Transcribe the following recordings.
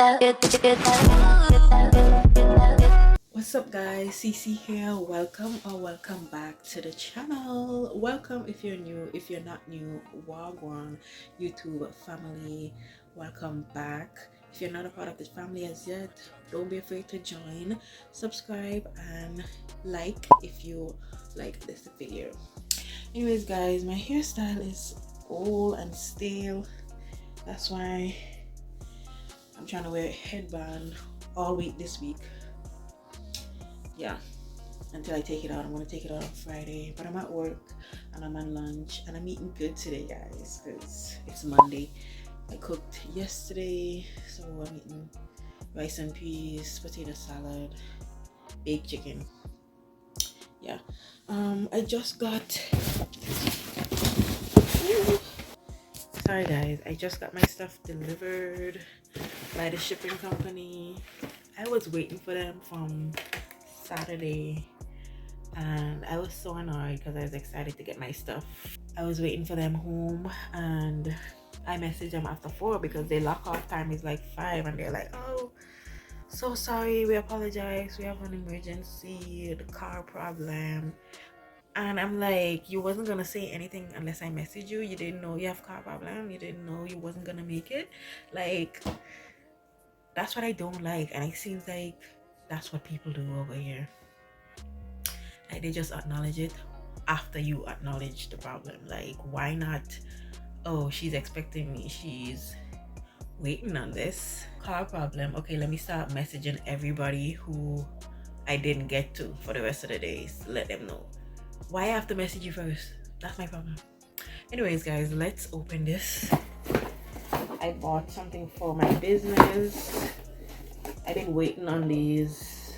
What's up guys, Cece here. Welcome or welcome back to the channel. Welcome if you're new. If you're not new, Wagwan YouTube family, welcome back. If you're not a part of the family as yet, don't be afraid to join, subscribe and like if you like this video. Anyways guys, my hairstyle is old and stale. That's why I'm trying to wear a headband all week this week. Yeah, until I take it out. I'm gonna take it out on Friday, but I'm at work and I'm on lunch and I'm eating good today guys because it's Monday. I cooked yesterday, so I'm eating rice and peas, potato salad, baked chicken. Yeah, I just got sorry guys, I just got my stuff delivered by the shipping company. I was waiting for them from Saturday and I was so annoyed because I was excited to get my stuff. I was waiting for them home and I messaged them after 4 because their lock off time is like 5 and they're like, oh, so sorry, we apologize, we have an emergency, the car problem. And I'm like, you wasn't gonna say anything unless I messaged you? You didn't know you have car problem? You didn't know you wasn't gonna make it? Like, that's what I don't like. And it seems like that's what people do over here. Like, they just acknowledge it after you acknowledge the problem. Like, why not? Oh, she's expecting me, she's waiting on this. Car problem. Okay, let me start messaging everybody who I didn't get to for the rest of the days. Let them know. Why I have to message you first? That's my problem. Anyways guys, let's open this. I bought something for my business. I've been waiting on these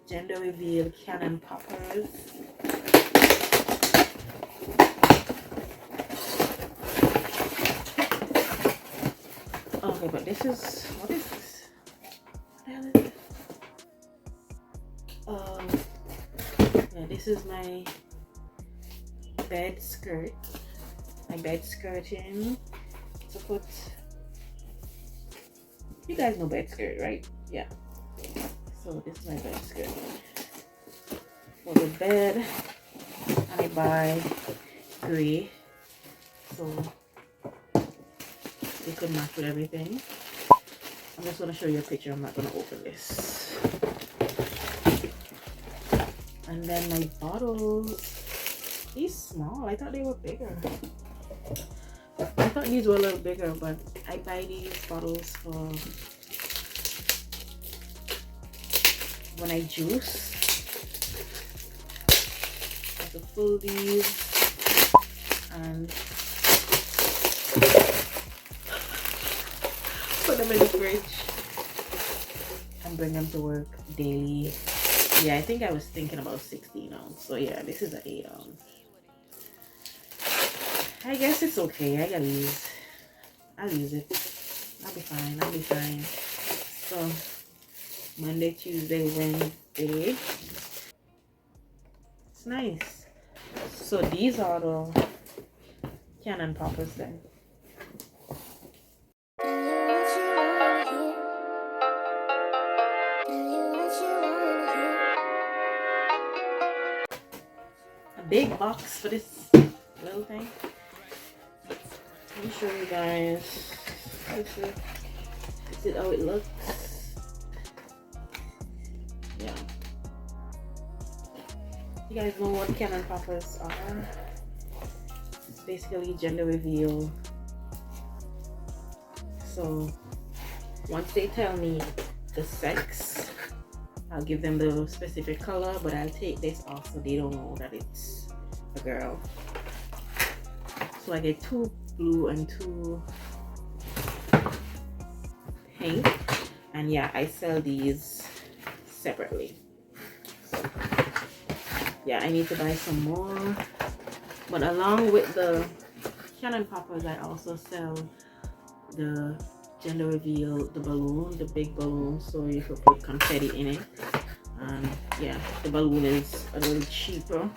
gender reveal cannon poppers. Okay, but this is, what is this? What the hell is this? Yeah, this is my bed skirt. My bed skirting to put. You guys know bed skirt, right? Yeah. So this is my bed skirt for the bed, and I buy gray, so it could match with everything. I'm just gonna show you a picture. I'm not gonna open this. And then my bottles, these small. I thought they were bigger. I thought these were a little bigger, but I buy these bottles for when I juice. I have to fill these and put them in the fridge and bring them to work daily. Yeah, I think I was thinking about 16 ounce. So yeah, this is an 8 ounce. I guess it's okay. I gotta use. I'll use it. I'll be fine. I'll be fine. So Monday, Tuesday, Wednesday. It's nice. So these are the cannon poppers then. Big box for this little thing. Let me show you guys. This is how it looks. Yeah. You guys know what cannon poppers are? It's basically gender reveal. So once they tell me the sex, I'll give them the specific color, but I'll take this off so they don't know that it's a girl. So I get 2 blue and 2 pink, and yeah, I sell these separately. So yeah, I need to buy some more, but along with the cannon poppers, I also sell the gender reveal, the balloon, the big balloon, so you could put confetti in it. And yeah, the balloon is a little cheaper,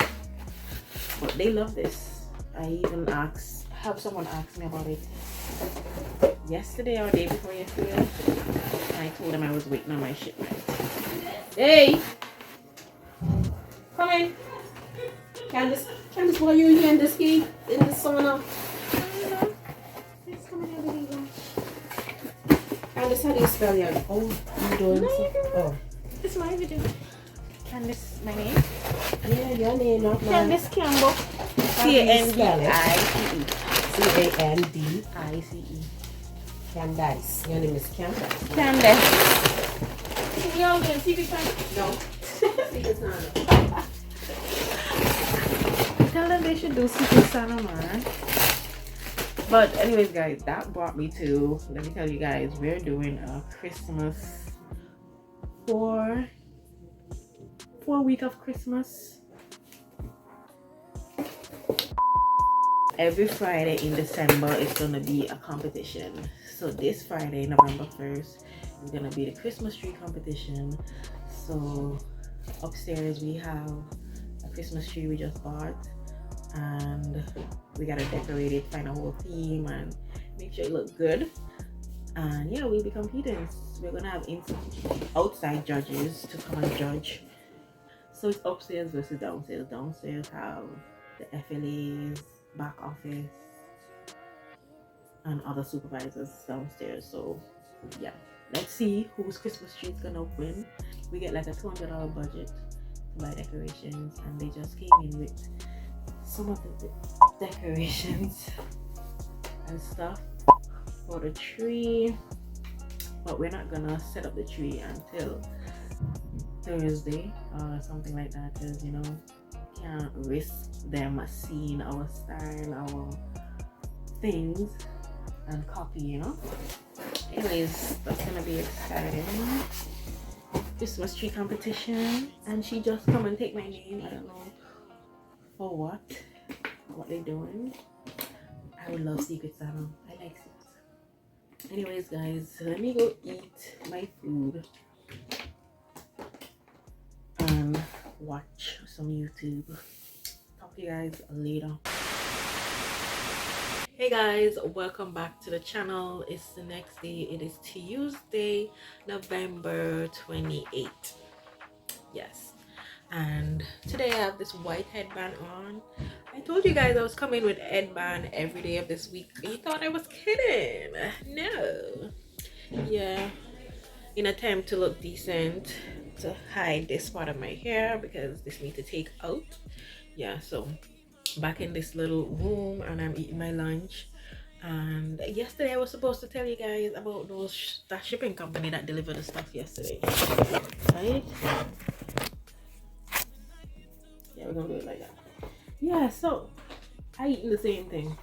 but they love this. I even asked have someone ask me about it yesterday or day before yesterday, and I told them I was waiting on my shipment. Hey, come in. Candice, why are you here in this heat, in the sauna? I don't know. It's coming here, baby. Candice, how do you spell your name? Oh, you doing? No, you can. Oh, it's my video. Candice, my name? Yeah, your name, not mine. Candice Campbell. C-A-N-D-I-C-E. C-A-N-D-I-C-E. Candice. Your name is Candice. Candice. We all doing Secret Santa? No. Secret Santa. Tell them they should do Secret Santa, man. But anyways, guys, that brought me to, let me tell you guys, we're doing a Christmas four week of Christmas. Every Friday in December is gonna be a competition. So this Friday, November 1st, is gonna be the Christmas tree competition. So upstairs we have a Christmas tree we just bought, and we gotta decorate it, find a whole theme, and make sure it looks good. And yeah, we'll be competing. We're gonna have outside judges to come and judge. So it's upstairs versus downstairs. Downstairs have the FLAs, back office, and other supervisors downstairs. So yeah, let's see whose Christmas tree is gonna win. We get like a $200 budget to buy decorations, and they just came in with some of the decorations and stuff for the tree, but we're not gonna set up the tree until Thursday or something like that, because you know, can't risk them seeing our style, our things, and copy, you know. Anyways, that's gonna be exciting. Christmas tree competition, and she just come and take my name. I don't know for what they're doing. I would love Secret Santa. I like Secret Santa. Anyways, guys, let me go eat my food and watch some YouTube. Talk to you guys later. Hey guys, welcome back to the channel. It's the next day. It is Tuesday, November 28th. Yes, and today I have this white headband on. I told you guys I was coming with headband every day of this week. You thought I was kidding? No. Yeah, in attempt to look decent, to hide this part of my hair because this needs to take out. Yeah, so back in this little room, and I'm eating my lunch. And yesterday I was supposed to tell you guys about that shipping company that delivered the stuff yesterday, right? Yeah, we're gonna do it like that. Yeah, so I eaten the same thing,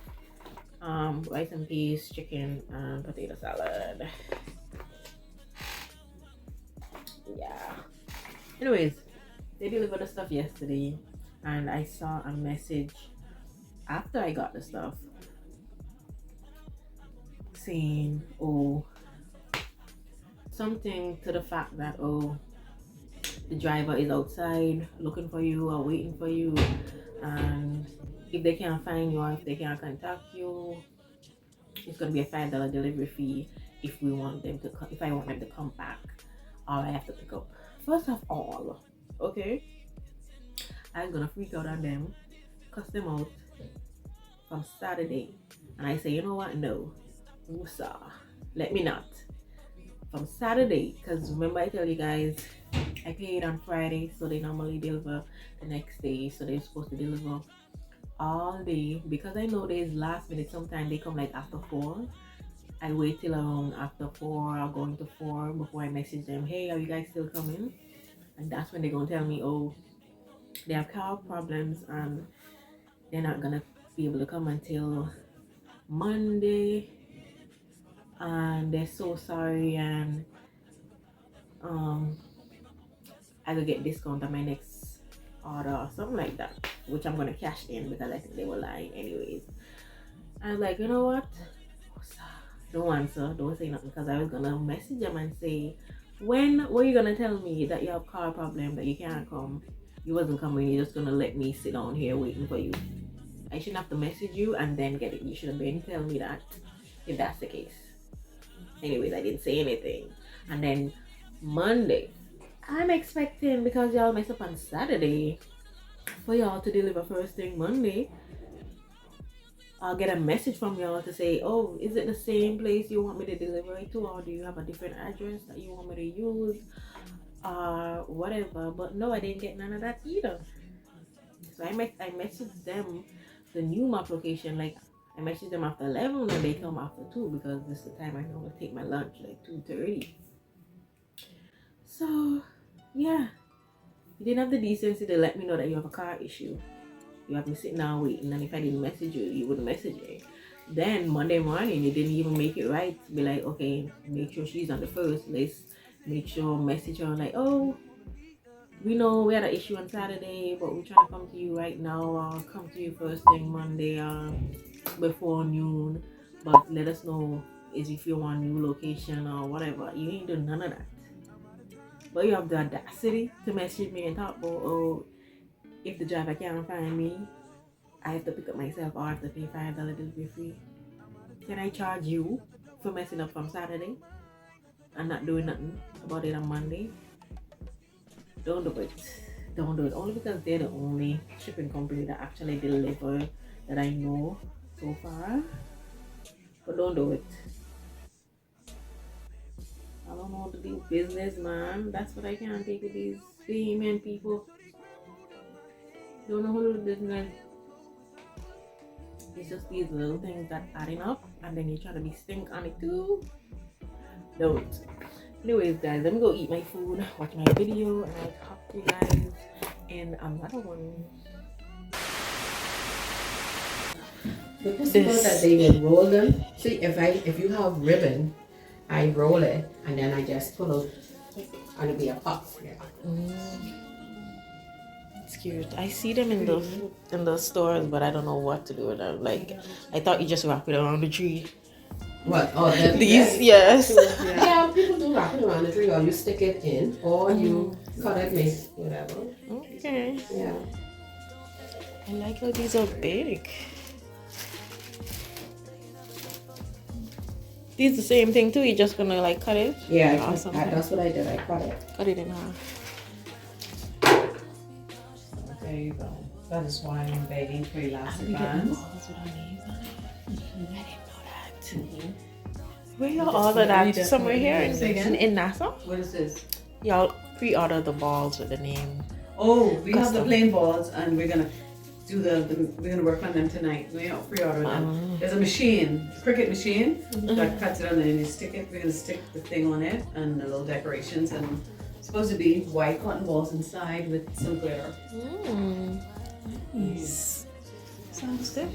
rice and peas, chicken, and potato salad. Yeah, anyways, they delivered the stuff yesterday, and I saw a message after I got the stuff saying, oh, something to the fact that, oh, the driver is outside looking for you or waiting for you, and if they can't find you or if they can't contact you, it's gonna be a $5 delivery fee if I want them to come back, or I have to pick up. First of all, okay, I'm gonna freak out on them, cuss them out from Saturday, and I say, you know what, no, Musa, let me not. From Saturday, because remember I tell you guys I paid on Friday, so they normally deliver the next day, so they're supposed to deliver all day. Because I know there's last minute, sometimes they come like after 4. I wait till around after 4 or going to 4 before I message them, hey, are you guys still coming? And that's when they're gonna tell me, oh, they have car problems and they're not gonna be able to come until Monday, and they're so sorry, and I could get discount on my next order or something like that, which I'm gonna cash in because I think they were lying anyways. I was like, you know what, don't answer, don't say nothing, because I was gonna message them and say, when were you gonna tell me that you have car problem, that you can't come? You wasn't coming, you're just gonna let me sit down here waiting for you. I shouldn't have to message you and then get it. You should have been telling me that if that's the case. Anyways, I didn't say anything. And then Monday, I'm expecting, because y'all mess up on Saturday, for y'all to deliver first thing Monday. I'll get a message from y'all to say, oh, is it the same place you want me to deliver it to, or do you have a different address that you want me to use, whatever. But no, I didn't get none of that either. So I messaged them the new map location, like I messaged them after 11 and they come after 2, because this is the time I normally take my lunch, like 2:30. So yeah, you didn't have the decency to let me know that you have a car issue. You have me sitting down waiting, and if I didn't message you, you wouldn't message me. Then Monday morning, you didn't even make it right. Be like, okay, make sure she's on the first list. Make sure message her like, oh, we know we had an issue on Saturday, but we're trying to come to you right now, or come to you first thing Monday, before noon. But let us know if you want new location or whatever. You ain't doing none of that. But you have the audacity to message me and talk about, oh, if the driver can't find me, I have to pick up myself, or I have to pay $5 delivery fee. Can I charge you for messing up from Saturday and not doing nothing about it on Monday? Don't do it. Don't do it. Only because they're the only shipping company that actually deliver that I know so far. But don't do it. I don't know how to do business, man. That's what I can't take with these female people. Don't know how to do business. It's just these little things that adding up, and then you try to be stink on it too. Don't. Anyways, guys, let me go eat my food, watch my video, and I'll talk to you guys in another one. The possible that they will roll them. See, if you have ribbon, I roll it and then I just pull out, and it'll be a puff. Yeah. It's cute. I see them in the stores, but I don't know what to do with them. Like, I thought you just wrap it around the tree. What? Oh, these? Yes. Yeah, people do wrap it around the tree, or you stick it in, or you cut it, make whatever. Okay. Yeah. I like how these are big. These the same thing too. You're just gonna like cut it. Yeah, that's what I did. I cut it. Cut it in half. There you go. That is why I'm begging for elastic bands. Where y'all order that? Somewhere here in Nassau? What is this? Y'all pre-order the balls with the name. Oh, we have the plain balls, and we're gonna do we're gonna work on them tonight. We don't pre-order them. There's a machine, a Cricut machine that cuts it on, and then you stick it. We're gonna stick the thing on it and the little decorations, and it's supposed to be white cotton balls inside with some glitter. Nice. Sounds good.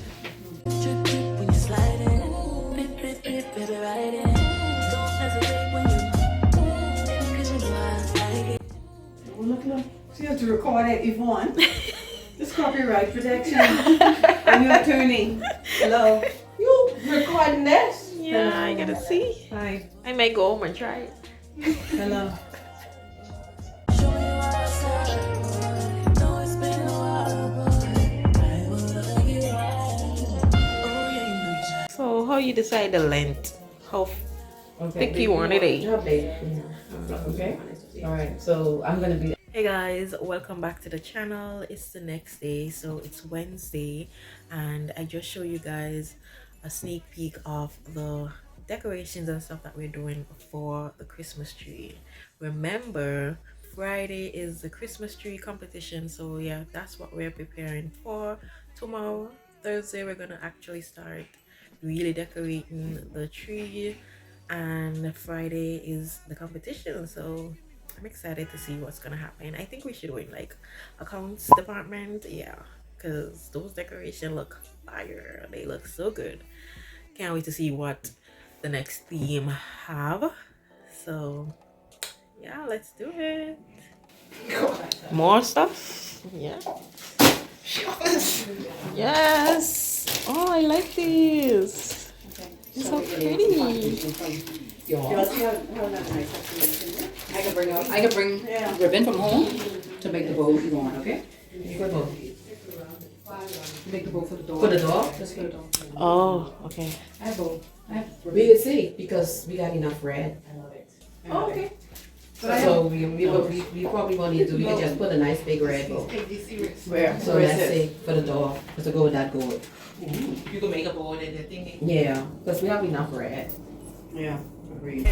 Look. So you have to record it, Yvonne. This copyright protection. I'm your attorney. Hello. You recording this? Yeah, I gotta see. Hi. I might go home and try it. Hello. So how you decide the length? How thick you want it? How big? Okay. All right. So I'm gonna be. Hey guys, welcome back to the channel. It's the next day, so it's Wednesday, and I just show you guys a sneak peek of the decorations and stuff that we're doing for the Christmas tree. Remember, Friday is the Christmas tree competition, so yeah, that's what we're preparing for. Tomorrow, Thursday, we're gonna actually start really decorating the tree, and Friday is the competition, so I'm excited to see what's gonna happen. I think we should win like accounts department, yeah, because those decorations look fire. They look so good. Can't wait to see what the next theme have. So yeah, let's do it. More stuff. Yeah. Yes. Oh, I like these. They're so pretty. I can bring ribbon from home to make the bow if you want, okay? Make the bow for the door. For the door? Just for the door. Oh, okay. I have both. We can see because we got enough red. Oh, okay. So we probably won't need to. We can just put a nice big red bow. Where? So Where is let's it? see for the door. Let's go with that gold. You can make a bowl and the thing. Yeah, because we have enough red. Yeah, agreed.